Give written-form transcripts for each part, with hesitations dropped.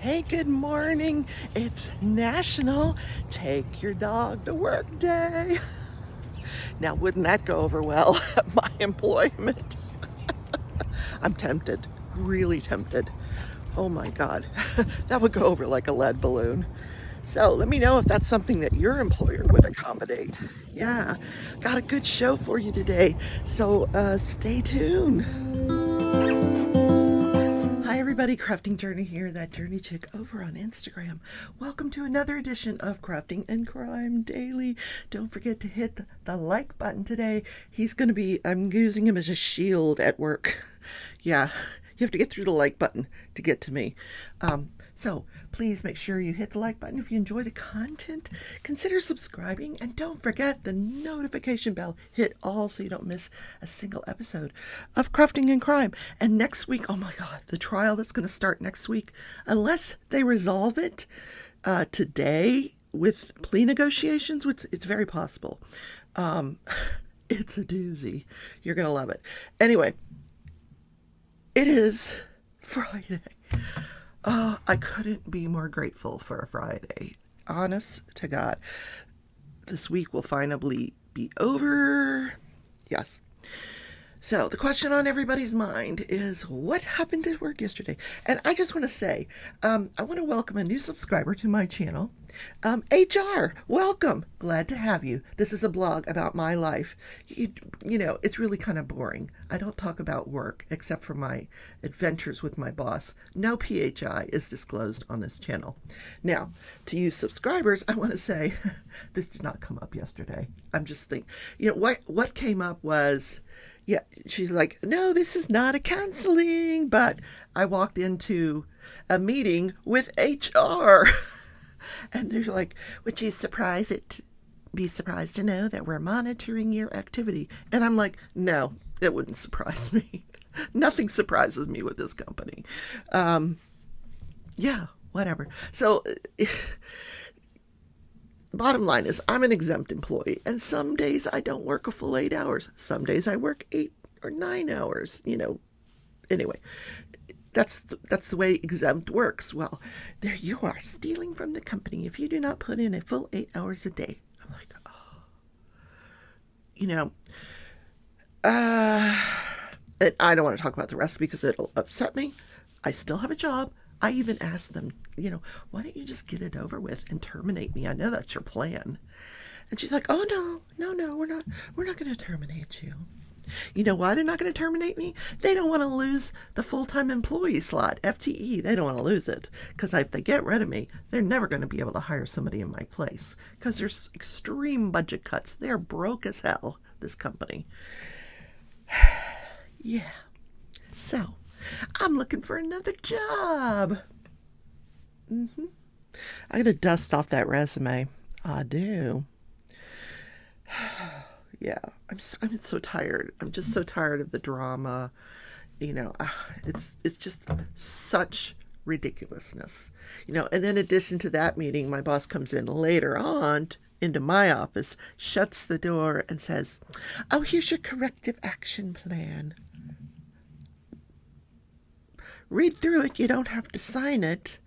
Hey, good morning. It's National Take Your Dog to Work Day. Now, wouldn't that go over well at my employment? I'm tempted, really tempted. Oh my God, that would go over like a lead balloon. So let me know if that's something that your employer would accommodate. Yeah, got a good show for you today. So stay tuned. Hi everybody, Crafting Journey here, that Journey Chick over on Instagram. Welcome to another edition of Crafting and Crime Daily. Don't forget to hit the like button today. I'm using him as a shield at work. Yeah, you have to get through the like button to get to me. So please make sure you hit the like button if you enjoy the content. Consider subscribing and don't forget the notification bell. Hit all so you don't miss a single episode of Crafting and Crime. And next week, oh my God, the trial that's going to start next week, unless they resolve it today with plea negotiations, which it's very possible. It's a doozy. You're going to love it. Anyway, it is Friday. I couldn't be more grateful for a Friday. Honest to God. This week will finally be over. Yes. So the question on everybody's mind is, what happened at work yesterday? And I just want to say, I want to welcome a new subscriber to my channel. HR, welcome. Glad to have you. This is a blog about my life. You know, it's really kind of boring. I don't talk about work except for my adventures with my boss. No PHI is disclosed on this channel. Now, to you subscribers, I want to say this did not come up yesterday. I'm just thinking, what came up was, yeah, she's like, no, this is not a counseling, but I walked into a meeting with HR. And they're like, would you be surprised to know that we're monitoring your activity? And I'm like, no, it wouldn't surprise me. Nothing surprises me with this company. Yeah, whatever. So bottom line is, I'm an exempt employee, and some days I don't work a full 8 hours. Some days I work 8 or 9 hours, Anyway, that's the way exempt works. Well, there you are, stealing from the company if you do not put in a full 8 hours a day. I'm like, and I don't want to talk about the rest because it'll upset me. I still have a job. I even asked them, why don't you just get it over with and terminate me? I know that's your plan. And she's like, oh, no, we're not going to terminate you. You know why they're not going to terminate me? They don't want to lose the full-time employee slot, FTE. They don't want to lose it. Because if they get rid of me, they're never going to be able to hire somebody in my place. Because there's extreme budget cuts. They're broke as hell, this company. Yeah. So, I'm looking for another job. I got to dust off that resume. I do. Yeah, I'm so tired. I'm just so tired of the drama. It's just such ridiculousness. And then in addition to that meeting, my boss comes in later on into my office, shuts the door, and says, oh, here's your corrective action plan. Read through it. You don't have to sign it.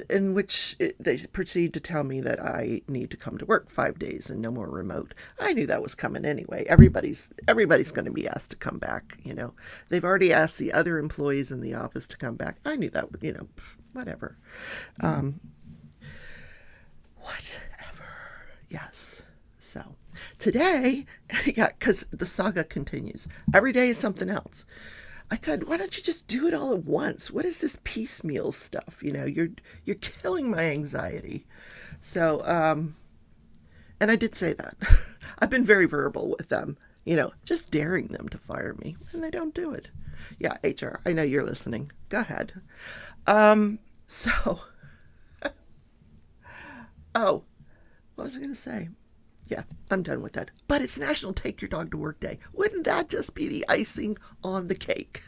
In which they proceed to tell me that I need to come to work 5 days and no more remote. I knew that was coming anyway. Everybody's going to be asked to come back. They've already asked the other employees in the office to come back. I knew that. Whatever. Whatever. Yes. So today, yeah, because the saga continues. Every day is something else. I said, why don't you just do it all at once? What is this piecemeal stuff? You're killing my anxiety. So, and I did say that. I've been very verbal with them, just daring them to fire me, and they don't do it. Yeah, HR, I know you're listening. Go ahead. So, oh, what was I going to say? Yeah, I'm done with that. But it's National Take Your Dog to Work Day. Wouldn't that just be the icing on the cake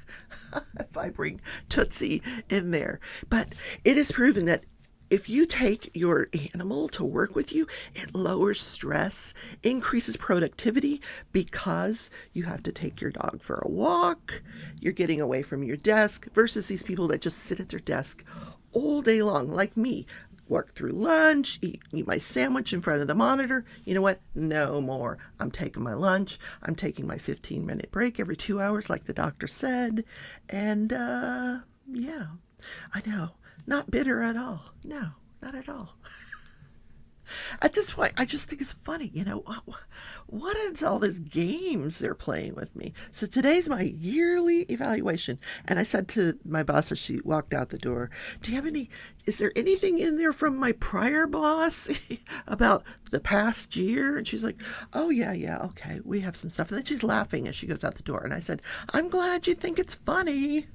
if I bring Tootsie in there? But it is proven that if you take your animal to work with you, it lowers stress, increases productivity because you have to take your dog for a walk. You're getting away from your desk versus these people that just sit at their desk all day long, like me. Work through lunch, eat my sandwich in front of the monitor. You know what? No more. I'm taking my lunch. I'm taking my 15-minute break every 2 hours, like the doctor said. And, yeah, I know. Not bitter at all. No, not at all. At this point, I just think it's funny, what is all these games they're playing with me? So today's my yearly evaluation. And I said to my boss as she walked out the door, is there anything in there from my prior boss about the past year? And she's like, oh, yeah, okay, we have some stuff. And then she's laughing as she goes out the door. And I said, I'm glad you think it's funny.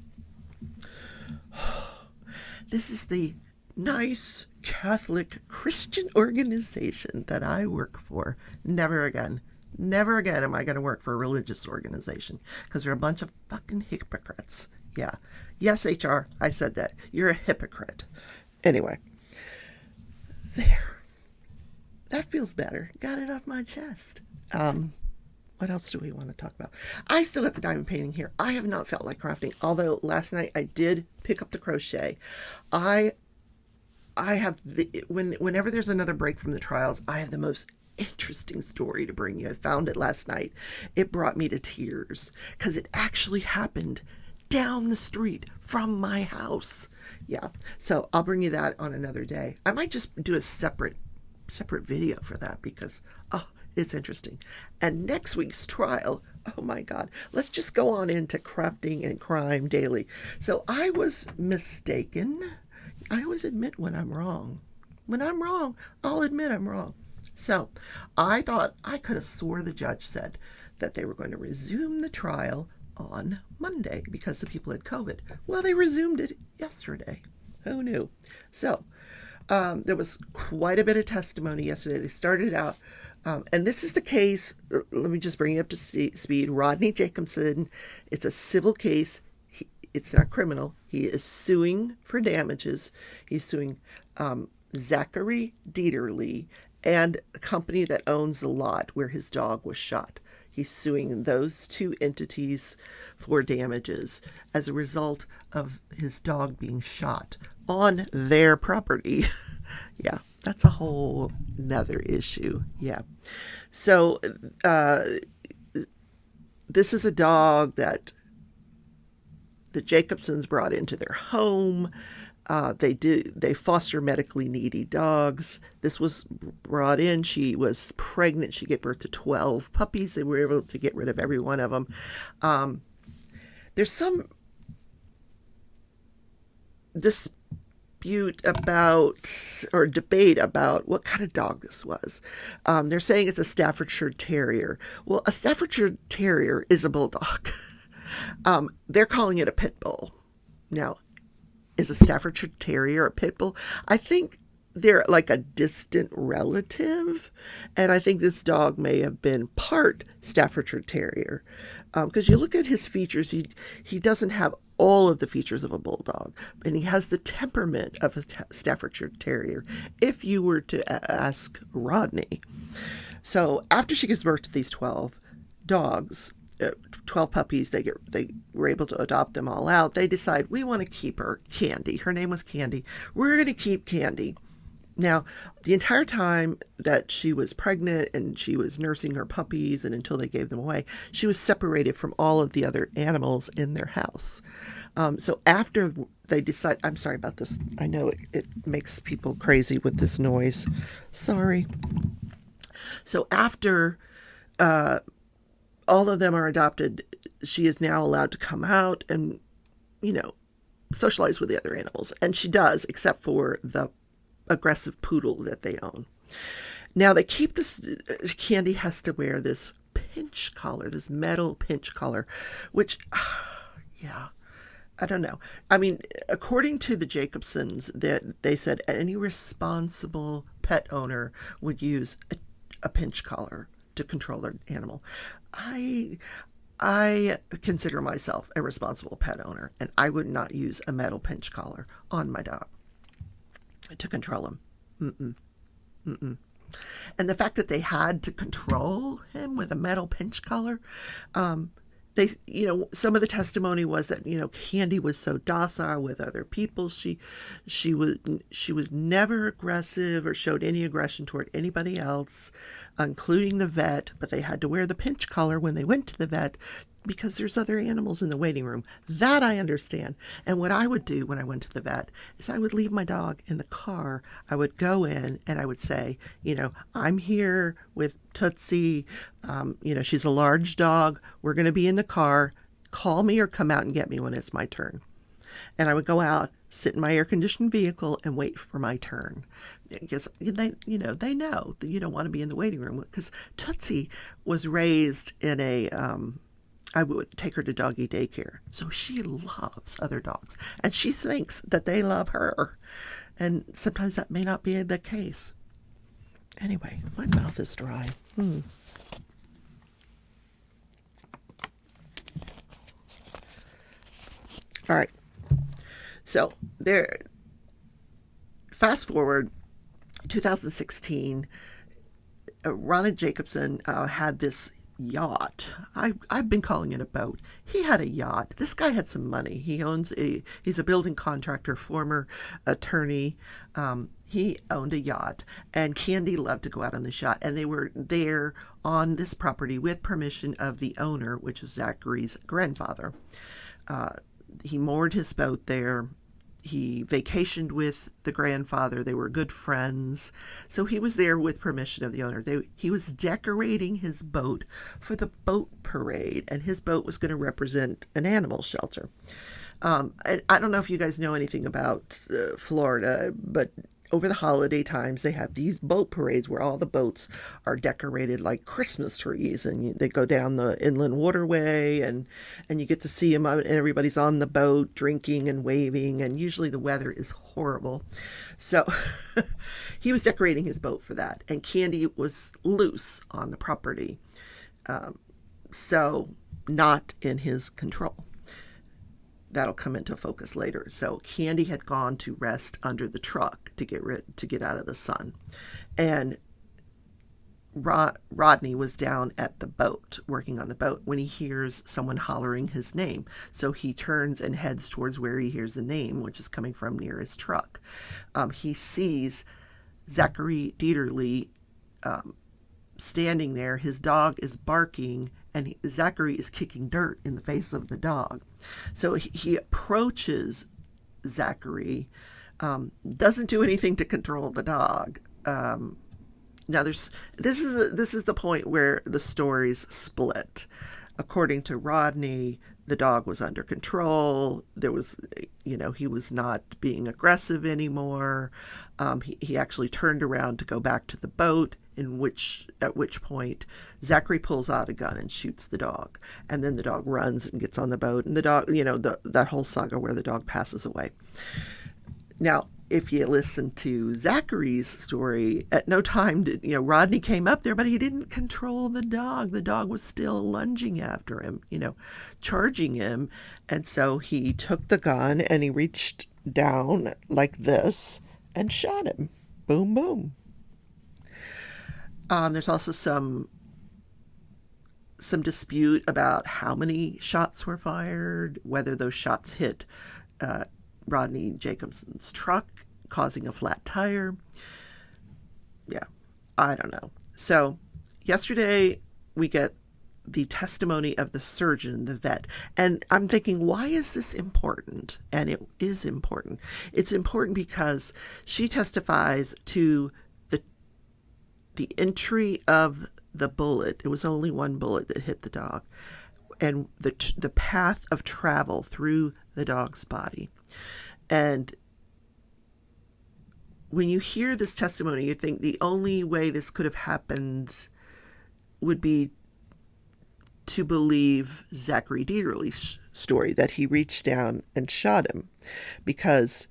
This is the nice Catholic Christian organization that I work for. Never again am I going to work for a religious organization, because they're a bunch of fucking hypocrites. Yeah. Yes, HR, I said that. You're a hypocrite. Anyway. There. That feels better. Got it off my chest. What else do we want to talk about? I still got the diamond painting here. I have not felt like crafting, although last night I did pick up the crochet. I have whenever there's another break from the trials, I have the most interesting story to bring you. I found it last night. It brought me to tears because it actually happened down the street from my house. Yeah. So I'll bring you that on another day. I might just do a separate video for that because, it's interesting. And next week's trial, oh my God, let's just go on into crafting and crime daily. So I was mistaken. I always admit when I'm wrong. When I'm wrong, I'll admit I'm wrong. So I thought I could have swore the judge said that they were going to resume the trial on Monday because the people had COVID. Well, they resumed it yesterday. Who knew? So there was quite a bit of testimony yesterday. They started out, and this is the case. Let me just bring you up to speed. Rodney Jacobson. It's a civil case. It's not criminal. He is suing for damages. He's suing Zachary Dieterle and a company that owns the lot where his dog was shot. He's suing those two entities for damages as a result of his dog being shot on their property. Yeah, that's a whole nother issue. Yeah. So this is a dog that the Jacobsons brought into their home. They foster medically needy dogs. This was brought in. She was pregnant. She gave birth to 12 puppies. They were able to get rid of every one of them. There's some dispute about, or debate about, what kind of dog this was. They're saying it's a Staffordshire Terrier. Well, a Staffordshire Terrier is a bulldog. They're calling it a pit bull. Now, is a Staffordshire Terrier a pit bull? I think they're like a distant relative, and I think this dog may have been part Staffordshire Terrier, because you look at his features, he doesn't have all of the features of a bulldog, and he has the temperament of a Staffordshire Terrier, if you were to ask Rodney. So after she gives birth to these 12 dogs, 12 puppies, they were able to adopt them all out. They decide, we want to keep her, Candy. Her name was Candy. We're going to keep Candy. Now, the entire time that she was pregnant and she was nursing her puppies and until they gave them away, she was separated from all of the other animals in their house. So after they decide, I'm sorry about this. I know it makes people crazy with this noise. Sorry. So after all of them are adopted, she is now allowed to come out and, socialize with the other animals. And she does, except for the aggressive poodle that they own. Now they keep this, Candy has to wear this pinch collar, this metal pinch collar, which, yeah, I don't know. I mean, according to the Jacobsons, they said any responsible pet owner would use a pinch collar to control their animal. I consider myself a responsible pet owner, and I would not use a metal pinch collar on my dog to control him. And the fact that they had to control him with a metal pinch collar, they, some of the testimony was that, Candy was so docile with other people. She was never aggressive or showed any aggression toward anybody else, including the vet, but they had to wear the pinch collar when they went to the vet because there's other animals in the waiting room. That I understand. And what I would do when I went to the vet is I would leave my dog in the car. I would go in and I would say, I'm here with Tootsie. She's a large dog. We're going to be in the car. Call me or come out and get me when it's my turn. And I would go out, sit in my air-conditioned vehicle, and wait for my turn. Because they know that you don't want to be in the waiting room. Because Tootsie was raised in I would take her to doggy daycare. So she loves other dogs. And she thinks that they love her. And sometimes that may not be the case. Anyway, my mouth is dry. All right. So fast forward, 2016, Ronald Jacobson had this yacht. I've been calling it a boat. He had a yacht. This guy had some money. He's a building contractor, former attorney. He owned a yacht, and Candy loved to go out on this yacht, and they were there on this property with permission of the owner, which was Zachary's grandfather. He moored his boat there. He vacationed with the grandfather. They were good friends. So he was there with permission of the owner. He was decorating his boat for the boat parade, and his boat was going to represent an animal shelter. I don't know if you guys know anything about Florida, but over the holiday times, they have these boat parades where all the boats are decorated like Christmas trees, and they go down the inland waterway, and you get to see them, and everybody's on the boat drinking and waving, and usually the weather is horrible. So he was decorating his boat for that, and Candy was loose on the property, so not in his control. That'll come into focus later. So Candy had gone to rest under the truck to get out of the sun, and Rodney was down at the boat working on the boat when he hears someone hollering his name. So he turns and heads towards where he hears the name, which is coming from near his truck. He sees Zachary Dieterle standing there. His dog is barking, and Zachary is kicking dirt in the face of the dog. So he approaches Zachary, doesn't do anything to control the dog. Now this is the point where the stories split. According to Rodney, the dog was under control. There was, he was not being aggressive anymore. He actually turned around to go back to the boat, at which point Zachary pulls out a gun and shoots the dog. And then the dog runs and gets on the boat, and the dog, that whole saga where the dog passes away. Now, if you listen to Zachary's story, at no time did, Rodney came up there, but he didn't control the dog. The dog was still lunging after him, charging him. And so he took the gun and he reached down like this and shot him. Boom, boom. There's also some dispute about how many shots were fired, whether those shots hit Rodney Jacobson's truck, causing a flat tire. Yeah, I don't know. So yesterday we get the testimony of the surgeon, the vet. And I'm thinking, why is this important? And it is important. It's important because she testifies to the entry of the bullet. It was only one bullet that hit the dog, and the path of travel through the dog's body. And when you hear this testimony, you think the only way this could have happened would be to believe Zachary Dieterle's story, that he reached down and shot him, because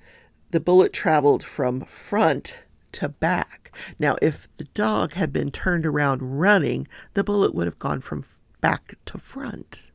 the bullet traveled from front to back. Now, if the dog had been turned around running, the bullet would have gone from back to front.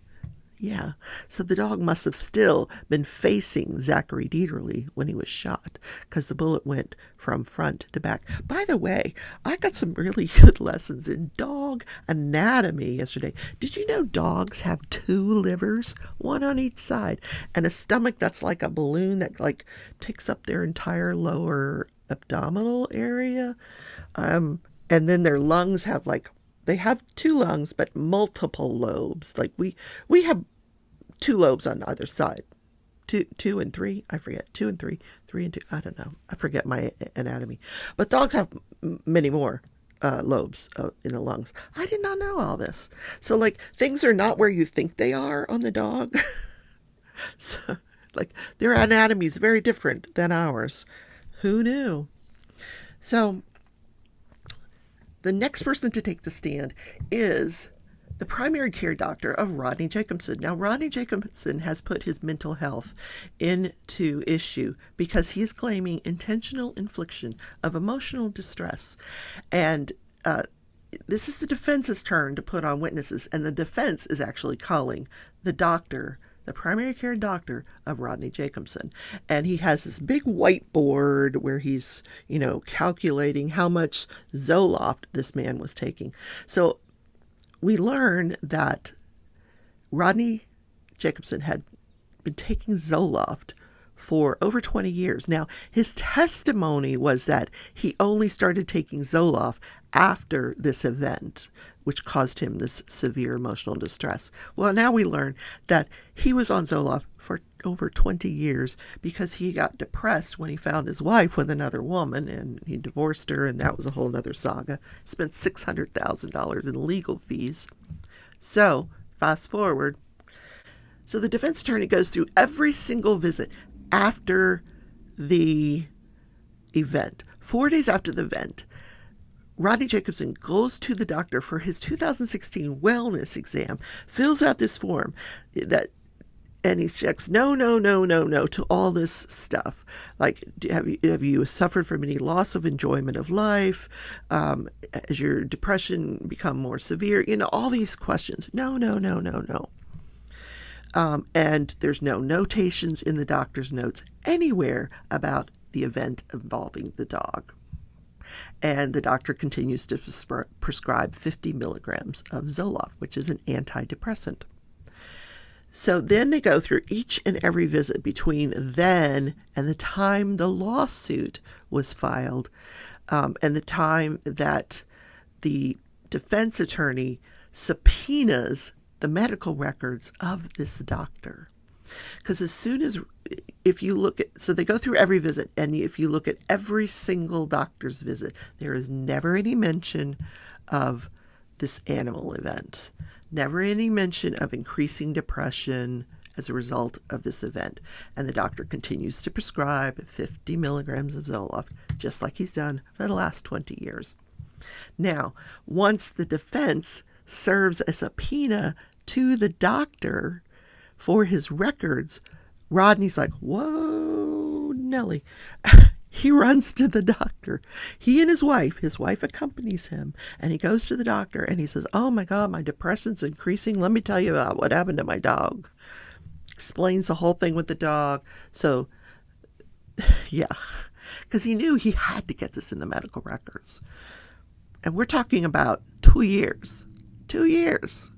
Yeah, so the dog must have still been facing Zachary Dieterle when he was shot, because the bullet went from front to back. By the way, I got some really good lessons in dog anatomy yesterday. Did you know dogs have 2 livers, one on each side, and a stomach that's like a balloon that like takes up their entire lower abdominal area? And then their lungs have like, they have 2 lungs, but multiple lobes. Like we have 2 lobes on either side. Two and three. I forget. 2 and 3. 3 and 2. I don't know. I forget my anatomy. But dogs have many more lobes in the lungs. I did not know all this. So like things are not where you think they are on the dog. So like their anatomy is very different than ours. Who knew? So the next person to take the stand is the primary care doctor of Rodney Jacobson. Now, Rodney Jacobson has put his mental health into issue because he is claiming intentional infliction of emotional distress. And this is the defense's turn to put on witnesses, and the defense is actually calling the doctor, the primary care doctor of Rodney Jacobson. And he has this big whiteboard where he's, calculating how much Zoloft this man was taking. So we learn that Rodney Jacobson had been taking Zoloft for over 20 years. Now, his testimony was that he only started taking Zoloft after this event, which caused him this severe emotional distress. Well, now we learn that he was on Zoloft for over 20 years because he got depressed when he found his wife with another woman, and he divorced her, and that was a whole other saga. Spent $600,000 in legal fees. So, fast forward. So the defense attorney goes through every single visit after the event. 4 days after the event, Rodney Jacobson goes to the doctor for his 2016 wellness exam, fills out this form and he checks no to all this stuff. Like, have you suffered from any loss of enjoyment of life? Has your depression become more severe? All these questions. No. And there's no notations in the doctor's notes anywhere about the event involving the dog. And the doctor continues to prescribe 50 milligrams of Zoloft, which is an antidepressant. So then they go through each and every visit between then and the time the lawsuit was filed, and the time that the defense attorney subpoenas the medical records of this doctor. Because if you look at, so they go through every visit, and if you look at every single doctor's visit, there is never any mention of this animal event. Never any mention of increasing depression as a result of this event. And the doctor continues to prescribe 50 milligrams of Zoloft, just like he's done for the last 20 years. Now, once the defense serves a subpoena to the doctor for his records, Rodney's like, whoa, Nelly. He runs to the doctor. He and his wife accompanies him, and he goes to the doctor and he says, oh my God, my depression's increasing. Let me tell you about what happened to my dog. Explains the whole thing with the dog. So, yeah, because he knew he had to get this in the medical records. And we're talking about 2 years. 2 years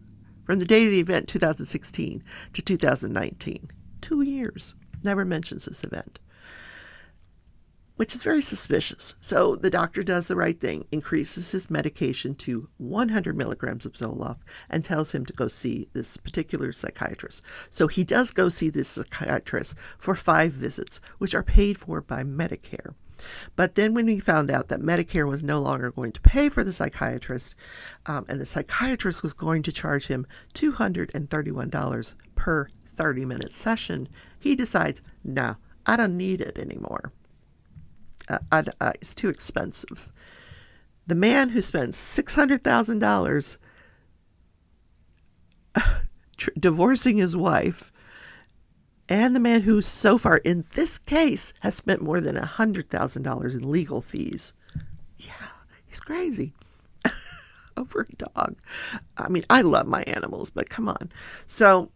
from the day of the event, 2016 to 2019. 2 years. Never mentions this event, which is very suspicious. So the doctor does the right thing, increases his medication to 100 milligrams of Zoloft, and tells him to go see this particular psychiatrist. So he does go see this psychiatrist for 5 visits, which are paid for by Medicare. But then when he found out that Medicare was no longer going to pay for the psychiatrist, and the psychiatrist was going to charge him $231 per 30-minute session, he decides, no, I don't need it anymore. It's too expensive. The man who spends $600,000 divorcing his wife, and the man who so far in this case has spent more than $100,000 in legal fees. Yeah, he's crazy. Over a dog. I mean, I love my animals, but come on. So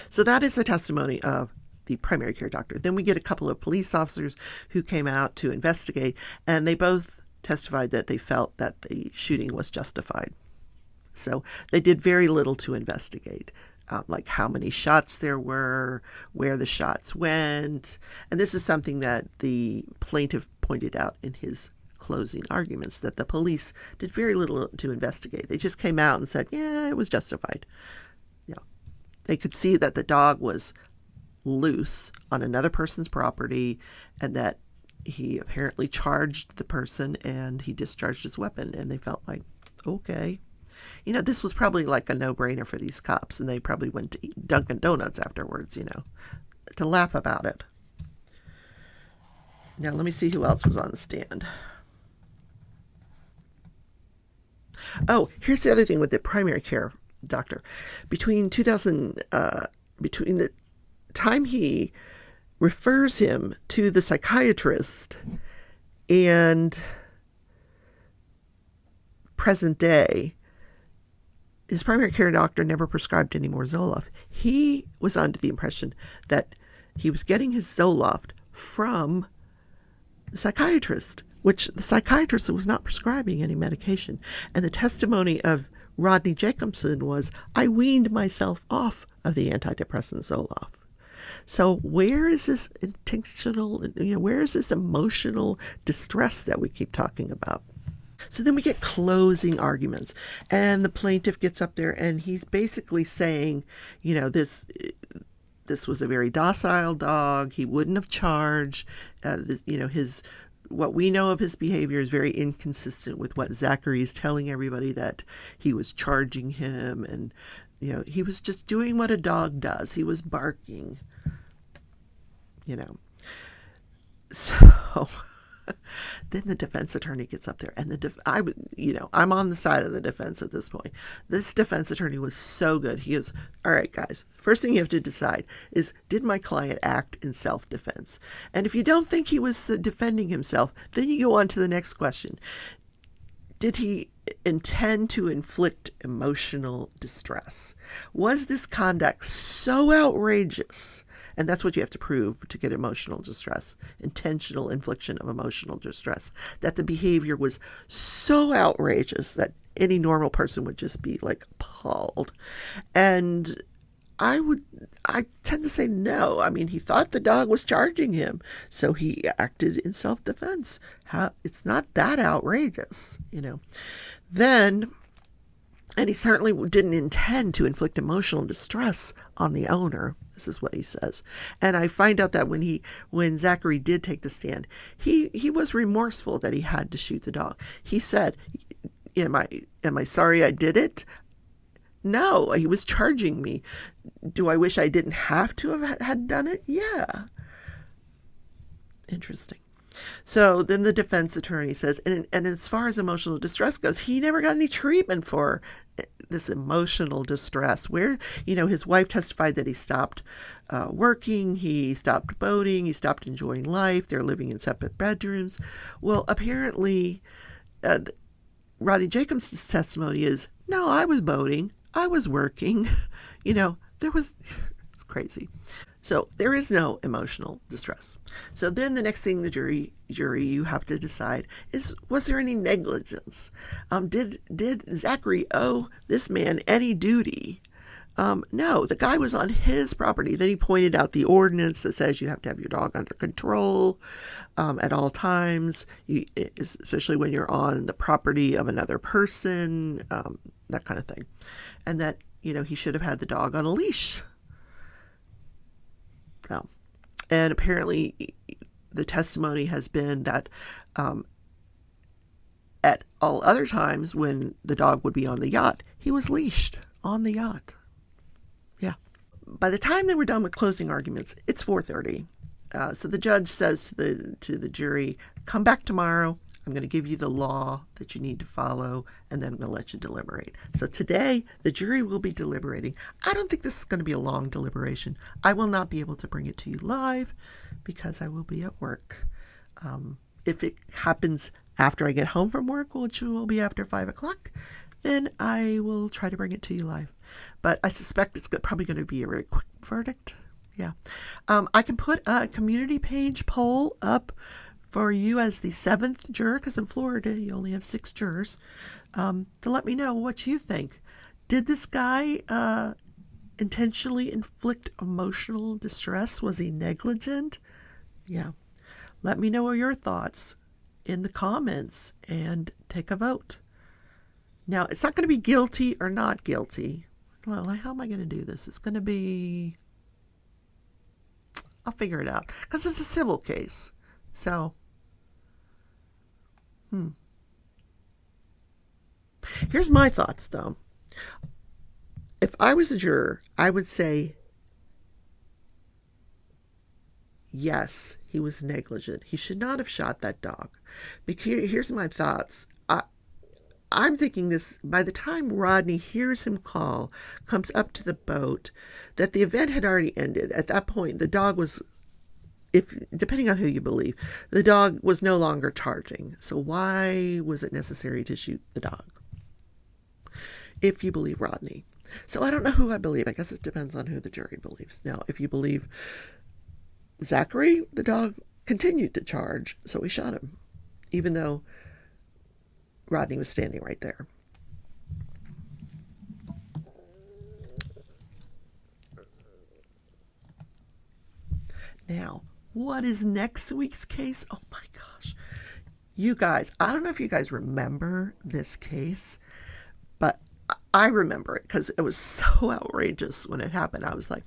So that is the testimony of the primary care doctor. Then we get a couple of police officers who came out to investigate, and they both testified that they felt that the shooting was justified. So they did very little to investigate, like how many shots there were, where the shots went. And this is something that the plaintiff pointed out in his closing arguments, that the police did very little to investigate. They just came out and said, yeah, it was justified. Yeah. They could see that the dog was loose on another person's property, and that he apparently charged the person and he discharged his weapon, and they felt like, okay. This was probably like a no-brainer for these cops, and they probably went to eat Dunkin' Donuts afterwards, to laugh about it. Now, let me see who else was on the stand. Oh, here's the other thing with the primary care doctor. Between the time he refers him to the psychiatrist and present day, his primary care doctor never prescribed any more Zoloft. He was under the impression that he was getting his Zoloft from the psychiatrist, which the psychiatrist was not prescribing any medication. And the testimony of Rodney Jacobson was, I weaned myself off of the antidepressant Zoloft. So where is this where is this emotional distress that we keep talking about? So then we get closing arguments, and the plaintiff gets up there and he's basically saying, this was a very docile dog. He wouldn't have charged. What we know of his behavior is very inconsistent with what Zachary is telling everybody, that he was charging him, and he was just doing what a dog does. He was barking. So then the defense attorney gets up there, and I'm on the side of the defense at this point. This defense attorney was so good. He goes, all right, guys, first thing you have to decide is, did my client act in self-defense? And if you don't think he was defending himself, then you go on to the next question. Did he intend to inflict emotional distress? Was this conduct so outrageous? And that's what you have to prove to get emotional distress, intentional infliction of emotional distress, that the behavior was so outrageous that any normal person would just be like appalled. And I tend to say no. I mean, he thought the dog was charging him, so he acted in self-defense. It's not that outrageous, Then, and he certainly didn't intend to inflict emotional distress on the owner. This is what he says. And I find out that when Zachary did take the stand, he was remorseful that he had to shoot the dog. He said, am I sorry I did it? No, he was charging me. Do I wish I didn't have to have had done it? Yeah. Interesting. So then the defense attorney says, and as far as emotional distress goes, he never got any treatment for this emotional distress, where, his wife testified that he stopped working, he stopped boating, he stopped enjoying life. They're living in separate bedrooms. Well, apparently, Rodney Jacobs' testimony is, no, I was boating, I was working, it's crazy. So there is no emotional distress. So then the next thing the jury you have to decide is, was there any negligence? Did Zachary owe this man any duty? No, the guy was on his property. Then he pointed out the ordinance that says you have to have your dog under control at all times, especially when you're on the property of another person, that kind of thing. And that, he should have had the dog on a leash. And apparently the testimony has been that at all other times when the dog would be on the yacht, he was leashed on the yacht. Yeah. By the time they were done with closing arguments, it's 4:30. So the judge says to the jury, come back tomorrow. I'm going to give you the law that you need to follow, and then I'm going to let you deliberate. So today, the jury will be deliberating. I don't think this is going to be a long deliberation. I will not be able to bring it to you live because I will be at work. If it happens after I get home from work, which will be after 5 o'clock, then I will try to bring it to you live. but I suspect it's probably going to be a very quick verdict. Yeah. I can put a community page poll up for you as the 7th juror, because in Florida you only have 6 jurors, to let me know what you think. Did this guy intentionally inflict emotional distress? Was he negligent? Yeah. Let me know your thoughts in the comments and take a vote. Now, it's not going to be guilty or not guilty. Well, how am I going to do this? It's going to be... I'll figure it out, because it's a civil case. So, here's my thoughts, though. If I was a juror, I would say, yes, he was negligent. He should not have shot that dog. Because here's my thoughts. I'm thinking this, by the time Rodney hears him call, comes up to the boat, that the event had already ended. At that point, the dog was, depending on who you believe, the dog was no longer charging. So why was it necessary to shoot the dog? If you believe Rodney. So I don't know who I believe. I guess it depends on who the jury believes. Now, if you believe Zachary, the dog continued to charge, so he shot him, even though Rodney was standing right there. Now, what is next week's case? Oh my gosh. You guys, I don't know if you guys remember this case, but I remember it because it was so outrageous when it happened. I was like,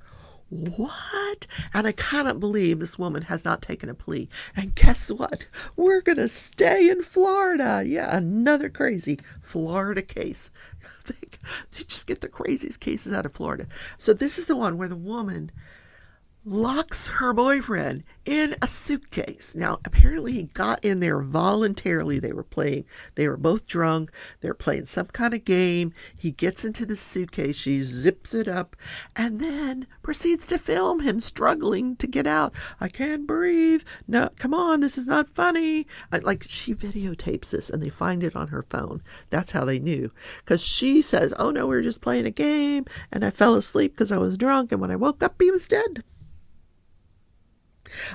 what? And I cannot believe this woman has not taken a plea. And guess what? We're going to stay in Florida. Yeah, another crazy Florida case. You just get the craziest cases out of Florida. So this is the one where the woman locks her boyfriend in a suitcase. Now, apparently he got in there voluntarily. They were both drunk. They were playing some kind of game. He gets into the suitcase. She zips it up and then proceeds to film him struggling to get out. I can't breathe. No, come on. This is not funny. Like, she videotapes this and they find it on her phone. That's how they knew. Because she says, oh no, we were just playing a game and I fell asleep because I was drunk. And when I woke up, he was dead.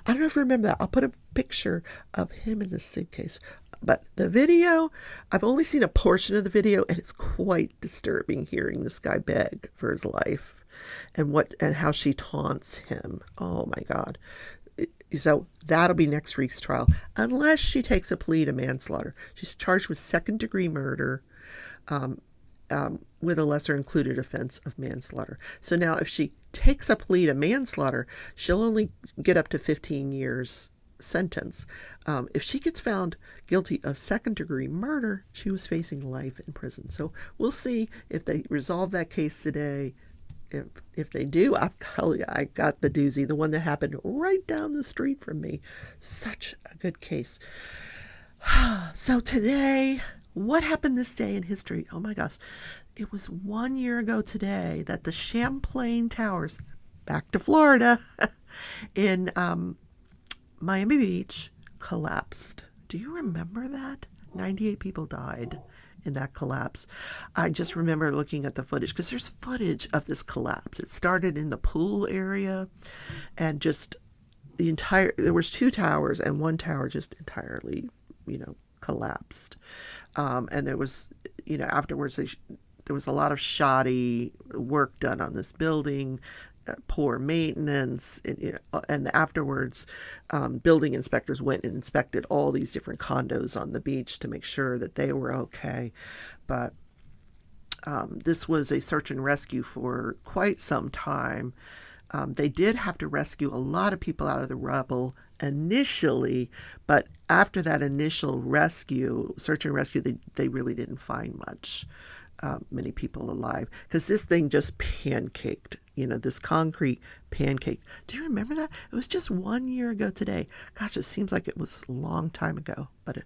I don't know if you remember that. I'll put a picture of him in the suitcase. But the video, I've only seen a portion of the video, and it's quite disturbing hearing this guy beg for his life and how she taunts him. Oh my God. So that'll be next week's trial, unless she takes a plea to manslaughter. She's charged with 2nd-degree murder, with a lesser included offense of manslaughter. So now if she takes a plea to manslaughter, she'll only get up to 15 years sentence. If she gets found guilty of 2nd-degree murder, she was facing life in prison. So we'll see if they resolve that case today. If they do, I'll tell you, I got the doozy, the one that happened right down the street from me. Such a good case. So today, what happened this day in history? Oh my gosh. It was 1 year ago today that the Champlain Towers, back to Florida, in Miami Beach, collapsed. Do you remember that? 98 people died in that collapse. I just remember looking at the footage, because there's footage of this collapse. It started in the pool area, and just there was 2 towers, and one tower just entirely, collapsed. And there was, afterwards, there was a lot of shoddy work done on this building, poor maintenance, and afterwards, building inspectors went and inspected all these different condos on the beach to make sure that they were okay. But this was a search and rescue for quite some time. They did have to rescue a lot of people out of the rubble initially, but after that initial search and rescue, they really didn't find many people alive, because this thing just pancaked, this concrete pancake. Do you remember that? It was just 1 year ago today. Gosh, it seems like it was a long time ago, but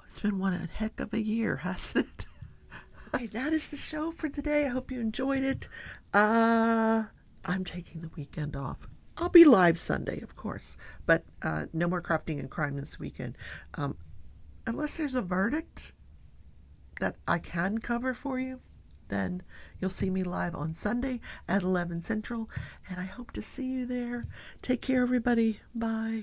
it's been one heck of a year, hasn't it? Okay, that is the show for today. I hope you enjoyed it. I'm taking the weekend off. I'll be live Sunday, of course, but no more crafting and crime this weekend. Unless there's a verdict that I can cover for you, then you'll see me live on Sunday at 11 Central, and I hope to see you there. Take care, everybody. Bye.